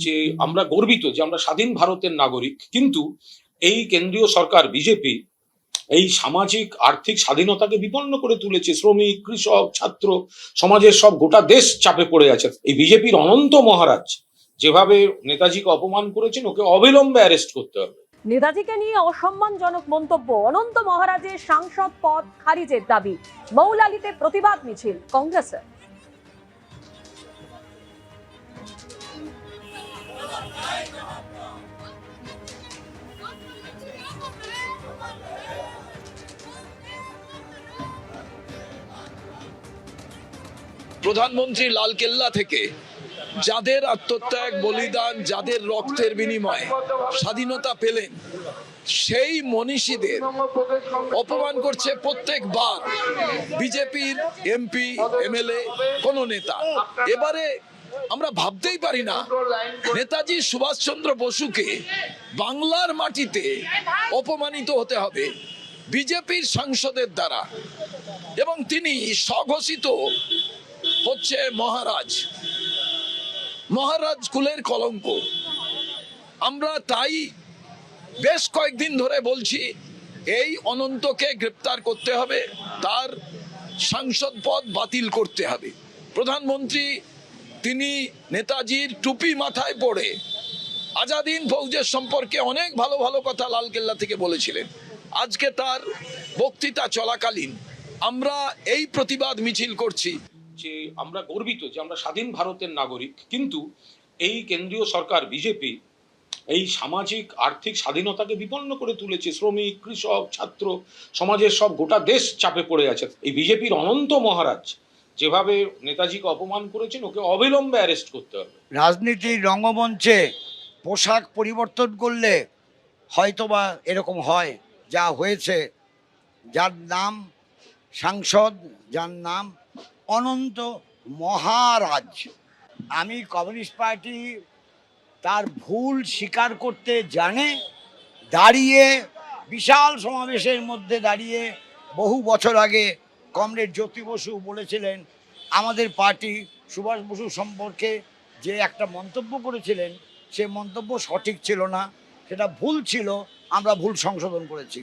যে আমরা গর্বিত যে আমরা স্বাধীন ভারতের নাগরিক, কিন্তু এই কেন্দ্রীয় সরকার বিজেপি এই সামাজিক আর্থিক স্বাধীনতাকে বিপন্ন করে তুলেছে। শ্রমিক, কৃষক, ছাত্র সমাজের সব গোটা দেশ চাপে পড়ে আছে। এই বিজেপির অনন্ত মহারাজ যেভাবে নেতাজিকে অপমান করেছেন, ওকে অবিলম্বে অ্যারেস্ট করতে হবে। নেতাজিকে নিয়ে অসম্মানজনক মন্তব্য, অনন্ত মহারাজের সাংসদ পদ খারিজের দাবি, মৌলালিতে প্রতিবাদ মিছিল কংগ্রেসের। প্রধানমন্ত্রী লালকেল্লা থেকে যাদের আত্মত্যাগ, বলিদান, যাদের রক্তের বিনিময়ে স্বাধীনতা পেলেন, সেই মনীষীদের অপমান করছে প্রত্যেকবার বিজেপির এমপি, এমএলএ, কোন নেতা। এবারে আমরা ভাবতেই পারি না নেতাজি সুভাষচন্দ্র বসুকে বাংলার মাটিতে অপমানিত হতে হবে বিজেপির সাংসদের দ্বারা, এবং তিনি স্বঘোষিত হচ্ছে মহারাজ কুলের কলঙ্ক। আমরা তাই বেশ কয়েকদিন ধরে বলছি এই অনন্তকে গ্রেপ্তার করতে হবে, তার সাংসদ পদ বাতিল করতে হবে। প্রধানমন্ত্রী তিনি নেতাজির টুপি মাথায় পড়ে আজাদিন ফৌজের সম্পর্কে অনেক ভালো ভালো কথা লালকেল্লা থেকে বলেছিলেন। আজকে তার বক্তৃতা চলাকালীন আমরা এই প্রতিবাদ মিছিল করছি যে আমরা গর্বিত যে আমরা স্বাধীন ভারতের নাগরিক, কিন্তু এই কেন্দ্রীয় সরকার বিজেপি এই সামাজিক আর্থিক স্বাধীনতাকে বিপন্ন করে তুলেছে। শ্রমিক, কৃষক, ছাত্র সমাজের সব গোটা দেশ চাপে পড়ে আছে। এই বিজেপির অনন্ত মহারাজ যেভাবে নেতাজিকে অপমান করেছেন, ওকে অবিলম্বে অ্যারেস্ট করতে হবে। রাজনীতির রঙ্গমঞ্চে পোশাক পরিবর্তন করলে হয়তোবা এরকম হয়, যা হয়েছে। যার নাম সাংসদ, যার নাম অনন্ত মহারাজ, আমি কমিউনিস্ট পার্টি তার ভুল স্বীকার করতে জানে। দাঁড়িয়ে বিশাল সমাবেশের মধ্যে দাঁড়িয়ে বহু বছর আগে কমরেড জ্যোতি বসু বলেছিলেন আমাদের পার্টি সুভাষ বসু সম্পর্কে যে একটা মন্তব্য করেছিলেন সে মন্তব্য সঠিক ছিল না, সেটা ভুল ছিল, আমরা ভুল সংশোধন করেছি।